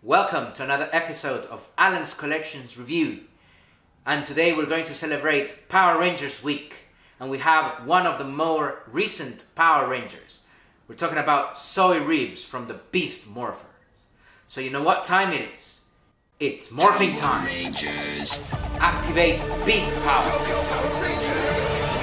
Welcome to another episode of Alan's Collections Review. And today we're going to celebrate Power Rangers Week. And we have one of the more recent Power Rangers. We're talking about Zoey Reeves from the Beast Morphers. So you know what time it is? It's morphing time. Activate Beast Power.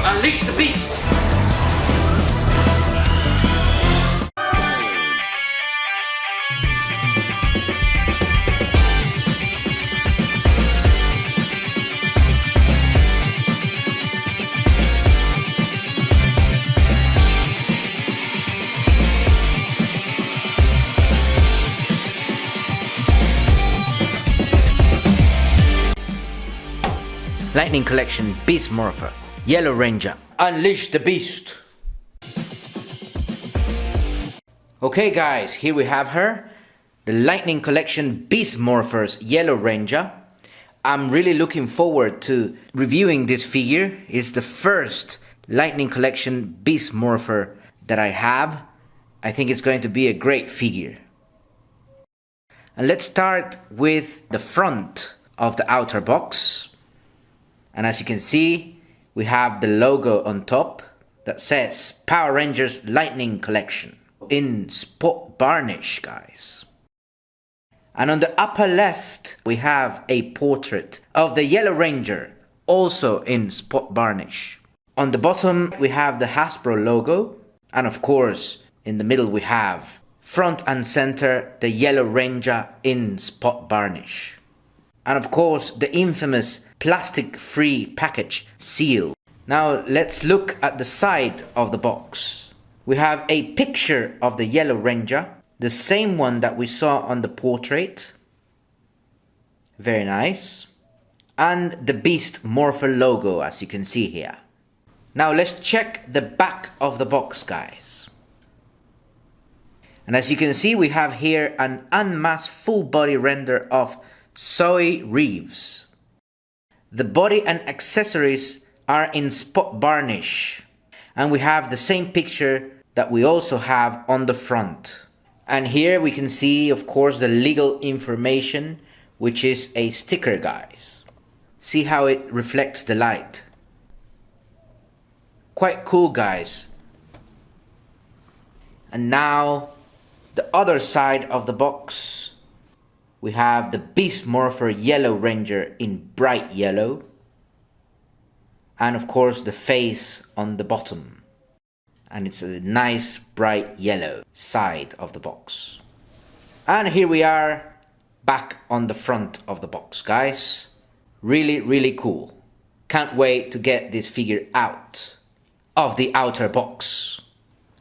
Unleash the Beast. Lightning Collection Beast Morpher Yellow Ranger. Unleash the Beast. Okay guys, here we have her. The Lightning Collection Beast Morphers Yellow Ranger. I'm really looking forward to reviewing this figure. It's the first Lightning Collection Beast Morpher that I have. I think it's going to be a great figure. And let's start with the front of the outer box. And as you can see, we have the logo on top that says Power Rangers Lightning Collection in spot varnish, guys. And on the upper left, we have a portrait of the Yellow Ranger, also in spot varnish. On the bottom, we have the Hasbro logo. And of course, in the middle, we have front and center the Yellow Ranger in spot varnish. And of course, the infamous plastic-free package seal. Now let's look at the side of the box. We have a picture of the Yellow Ranger, the same one that we saw on the portrait. Very nice. And the Beast Morpher logo, as you can see here. Now let's check the back of the box, guys. And as you can see, we have here an unmasked full body render of Zoey Reeves. The body and accessories are in spot varnish. And we have the same picture that we also have on the front. And here we can see, of course, the legal information, which is a sticker, guys. See how it reflects the light. Quite cool, guys. And now, the other side of the box. We have the Beast Morpher Yellow Ranger in bright yellow. And of course the face on the bottom. And it's a nice bright yellow side of the box. And here we are back on the front of the box, guys. Really cool. Can't wait to get this figure out of the outer box.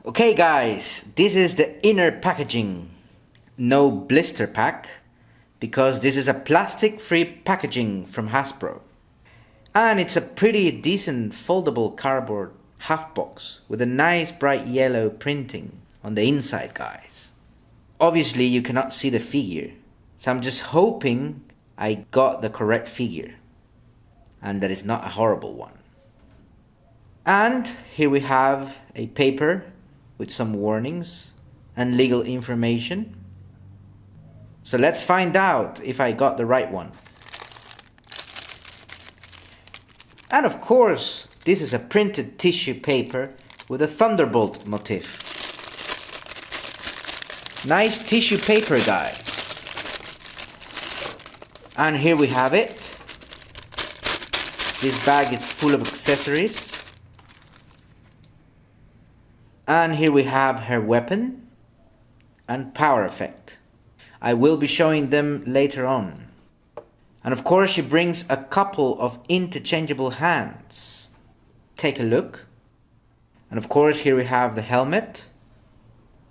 Okay guys, this is the inner packaging. No blister pack, because this is a plastic-free packaging from Hasbro. And it's a pretty decent foldable cardboard half box with a nice bright yellow printing on the inside, guys. Obviously you cannot see the figure, so I'm just hoping I got the correct figure and that it's not a horrible one. And here we have a paper with some warnings and legal information. So let's find out if I got the right one. And of course, this is a printed tissue paper with a thunderbolt motif. Nice tissue paper, guys. And here we have it. This bag is full of accessories. And here we have her weapon and power effect. I will be showing them later on. And of course she brings a couple of interchangeable hands. Take a look. And of course here we have the helmet.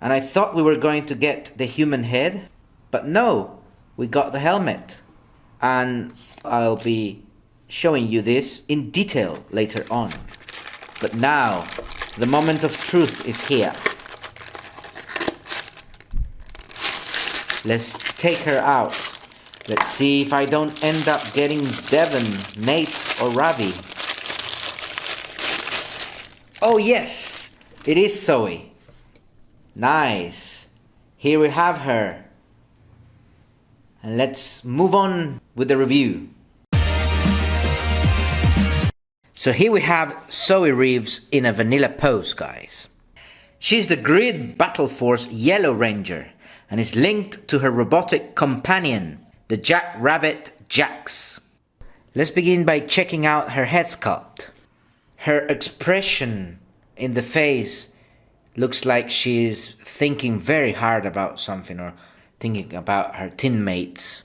And I thought we were going to get the human head, but no, we got the helmet. And I'll be showing you this in detail later on. But now, the moment of truth is here. Let's take her out. Let's see if I don't end up getting Devon, Nate, or Ravi. Oh yes, it is Zoey. Nice. Here we have her. and let's move on with the review. So here we have Zoey Reeves in a vanilla pose, guys. She's the Grid Battleforce Yellow Ranger and is linked to her robotic companion, the jackrabbit Jax. Let's begin by checking out her head sculpt. Her expression in the face looks like she's thinking very hard about something or thinking about her teammates.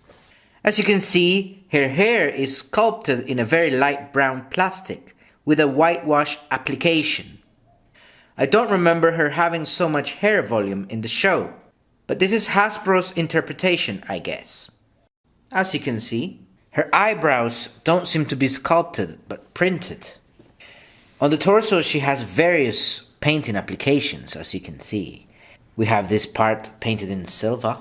As you can see, her hair is sculpted in a very light brown plastic with a whitewash application. I don't remember her having so much hair volume in the show, but this is Hasbro's interpretation, I guess. As you can see, her eyebrows don't seem to be sculpted but printed. On the torso she has various painting applications, as you can see. We have this part painted in silver,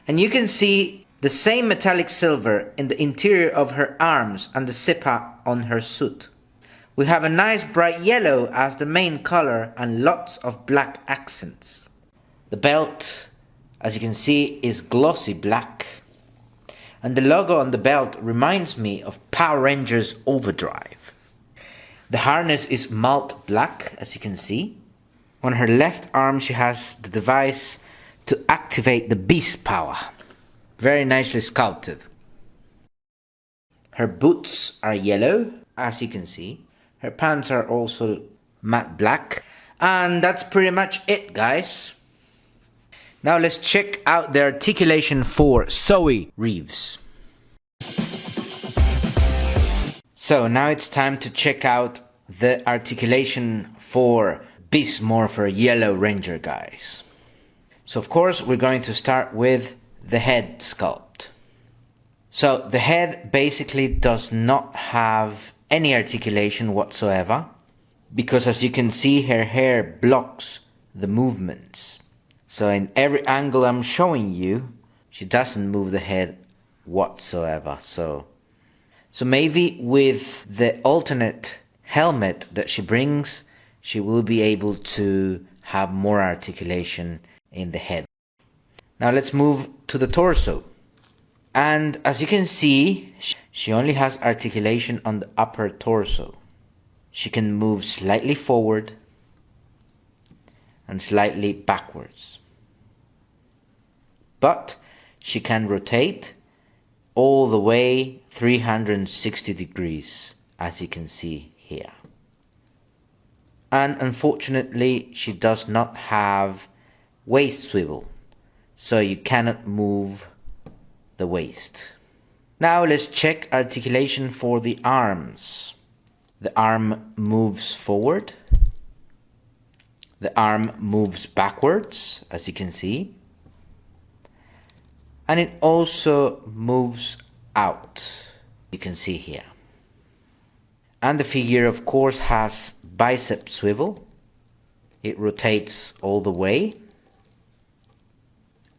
and you can see the same metallic silver in the interior of her arms and the zipper on her suit. We have a nice bright yellow as the main color and lots of black accents. The belt, as you can see, is glossy black, and the logo on the belt reminds me of Power Rangers Overdrive. The harness is malt black, as you can see. On her left arm she has the device to activate the beast power. Very nicely sculpted. Her boots are yellow, as you can see. Her pants are also matte black. And that's pretty much it, guys. Now let's check out the articulation for Zoey Reeves. So now it's time to check out the articulation for Beast Morpher Yellow Ranger, guys. So of course we're going to start with the head sculpt. So the head basically does not have any articulation whatsoever, because as you can see her hair blocks the movements. So in every angle I'm showing you, she doesn't move the head whatsoever. So maybe with the alternate helmet that she brings, she will be able to have more articulation in the head. Now let's move to the torso. And as you can see, she only has articulation on the upper torso. She can move slightly forward and slightly backwards. But she can rotate all the way 360 degrees, as you can see here. And unfortunately she does not have waist swivel, so you cannot move the waist. Now let's check articulation for the arms. The arm moves forward. The arm moves backwards, as you can see. And it also moves out, you can see here. And the figure of course has bicep swivel. It rotates all the way.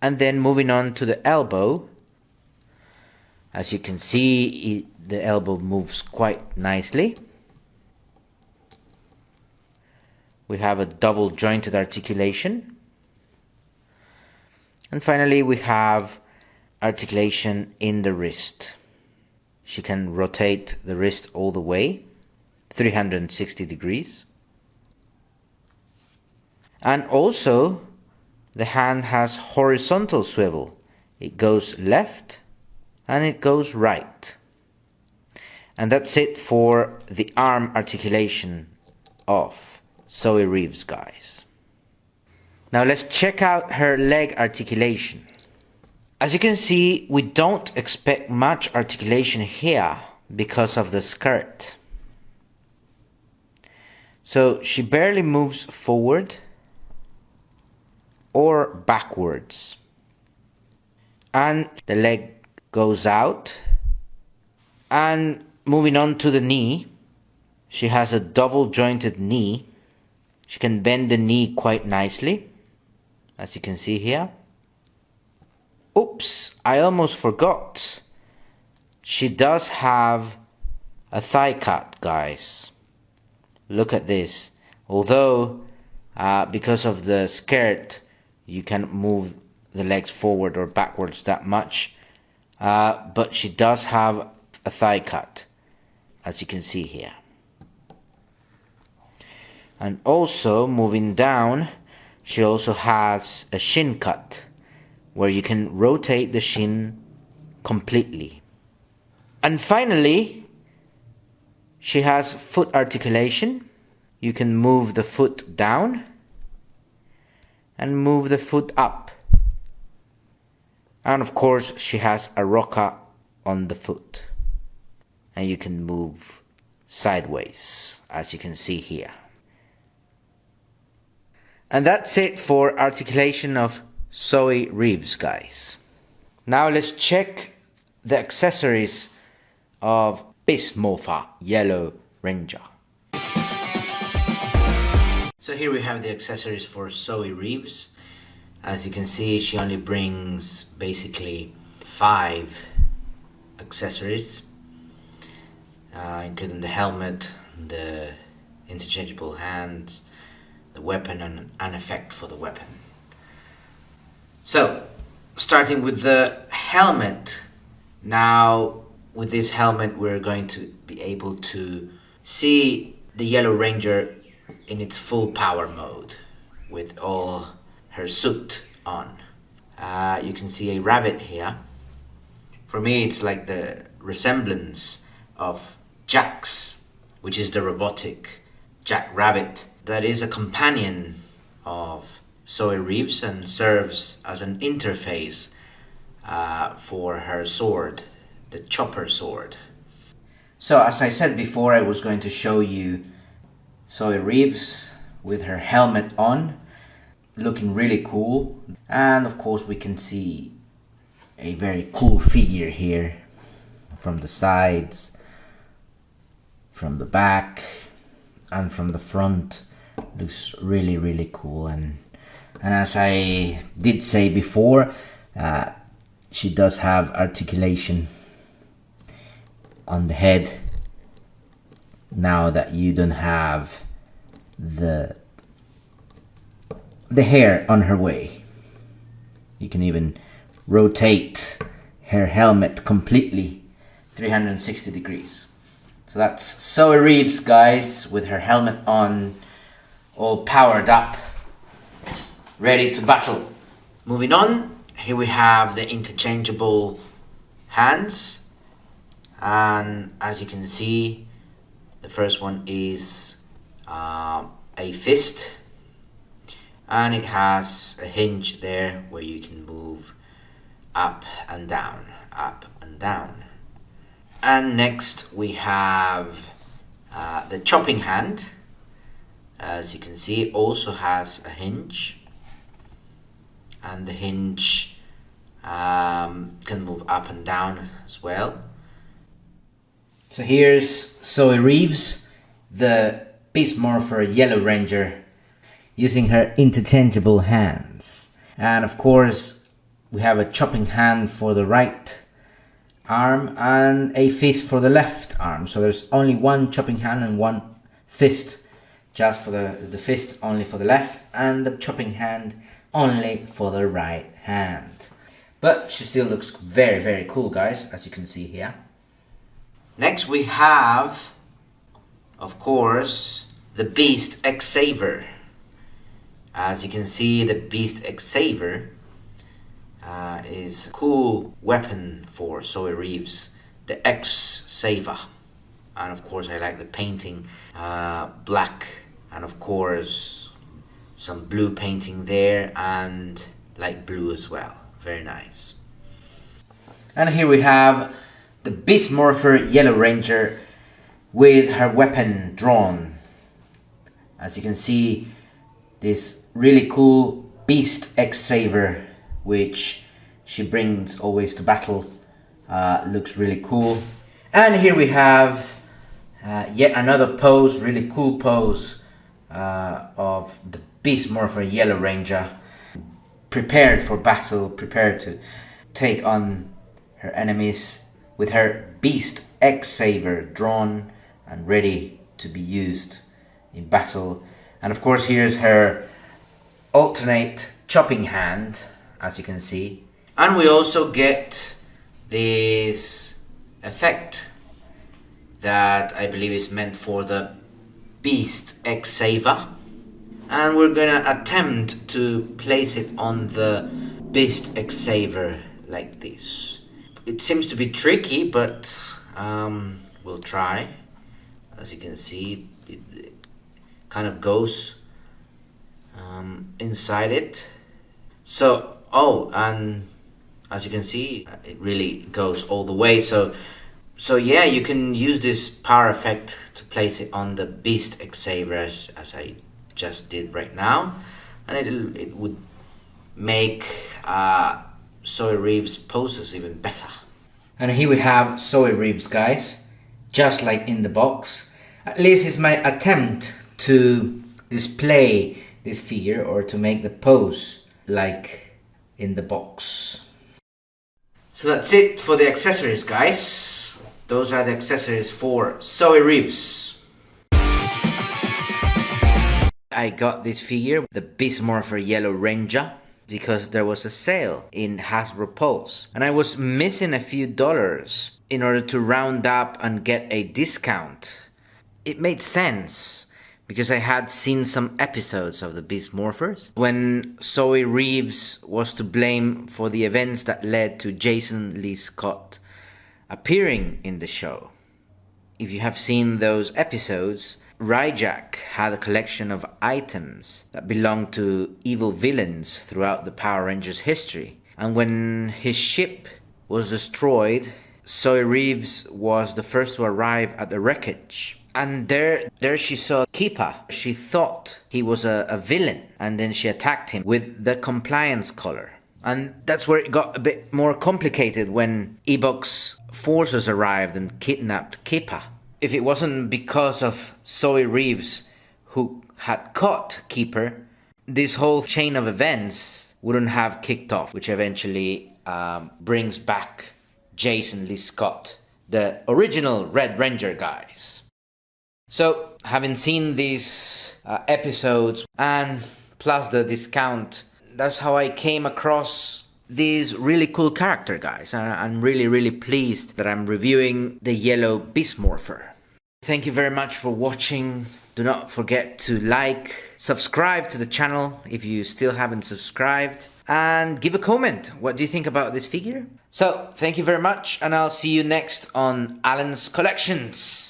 And then moving on to the elbow, as you can see, the elbow moves quite nicely. We have a double jointed articulation. And finally we have articulation in the wrist. She can rotate the wrist all the way 360 degrees. And also the hand has horizontal swivel. It goes left and it goes right. And that's it for the arm articulation of Zoey Reeves, guys. Now let's check out her leg articulation. As you can see, we don't expect much articulation here because of the skirt. So she barely moves forward or backwards. And the leg goes out. And moving on to the knee, she has a double jointed knee. She can bend the knee quite nicely, as you can see here. Oops, I almost forgot. She does have a thigh cut, guys. Look at this. Although, because of the skirt, you can't move the legs forward or backwards that much, but she does have a thigh cut, as you can see here. And also, moving down, she also has a shin cut, where you can rotate the shin completely. And finally, she has foot articulation. You can move the foot down and move the foot up. And of course, she has a rocker on the foot. And you can move sideways, as you can see here. And that's it for articulation of Zoey Reeves, guys. Now let's check the accessories of Beastmorpher Yellow Ranger. So here we have the accessories for Zoey Reeves. As you can see, she only brings basically 5 accessories, including the helmet, the interchangeable hands, the weapon, and an effect for the weapon. So, starting with the helmet. Now, with this helmet, we're going to be able to see the Yellow Ranger in its full power mode, with all her suit on. You can see a rabbit here. For me, it's like the resemblance of Jax, which is the robotic jackrabbit that is a companion of Zoey Reeves and serves as an interface for her sword, the chopper sword. So as I said before, I was going to show you Zoey Reeves with her helmet on, looking really cool. And of course we can see a very cool figure here from the sides, from the back, and from the front. Looks really cool. And as I did say before, she does have articulation on the head, now that you don't have the hair on her way. You can even rotate her helmet completely 360 degrees. So that's Zoey Reeves, guys, with her helmet on, all powered up, ready to battle. Moving on, here we have the interchangeable hands, and as you can see, the first one is a fist, and it has a hinge there where you can move up and down, up and down. And next we have the chopping hand. As you can see, it also has a hinge, and the hinge can move up and down as well. So here's Zoey Reeves, the Beastmorpher Yellow Ranger, using her interchangeable hands. And of course, we have a chopping hand for the right arm and a fist for the left arm. So there's only one chopping hand and one fist, just for the fist only for the left, and the chopping hand only for the right hand. But she still looks very cool, guys, as you can see here. Next we have, of course, the Beast X-Saver. As you can see, the Beast X-Saver is a cool weapon for Zoey Reeves, the X-Saver. And of course I like the painting, black, and of course some blue painting there, and light blue as well. Very nice. And here we have the Beastmorpher Yellow Ranger with her weapon drawn. As you can see, this really cool Beast X-Saver, which she brings always to battle, looks really cool. And here we have yet another pose, really cool pose of the Beastmorpher Yellow Ranger, prepared for battle, prepared to take on her enemies, with her Beast X-Saver drawn and ready to be used in battle. And of course here's her alternate chopping hand, as you can see. And we also get this effect that I believe is meant for the Beast X-Saver, and we're gonna attempt to place it on the Beast X-Saver like this. It seems to be tricky, but we'll try. As you can see, it kind of goes inside it. So, and as you can see, it really goes all the way. So yeah, you can use this power effect to place it on the Beast X-Saver as I just did right now, and it would make Zoey Reeves poses even better. And here we have Zoey Reeves, guys, just like in the box. At least it's my attempt to display this figure, or to make the pose like in the box. So that's it for the accessories, guys. Those are the accessories for Zoey Reeves. I got this figure, the Beast Morpher Yellow Ranger, because there was a sale in Hasbro Pulse, and I was missing a few dollars in order to round up and get a discount. It made sense, because I had seen some episodes of the Beast Morphers when Zoey Reeves was to blame for the events that led to Jason Lee Scott appearing in the show. If you have seen those episodes, Ryjack had a collection of items that belonged to evil villains throughout the Power Rangers history. And when his ship was destroyed, Zoey Reeves was the first to arrive at the wreckage. And there she saw Cheetah. She thought he was a villain, and then she attacked him with the compliance collar. And that's where it got a bit more complicated when Evox's forces arrived and kidnapped Cheetah. If it wasn't because of Zoey Reeves, who had caught Keeper, this whole chain of events wouldn't have kicked off, which eventually brings back Jason Lee Scott, the original Red Ranger, guys. So, having seen these episodes and plus the discount, that's how I came across this really cool character, guys. I'm really pleased that I'm reviewing the yellow Beast Morpher. Thank you very much for watching. Do not forget to like, subscribe to the channel if you still haven't subscribed, and give a comment. What do you think about this figure? So, thank you very much, and I'll see you next on Alan's Collections.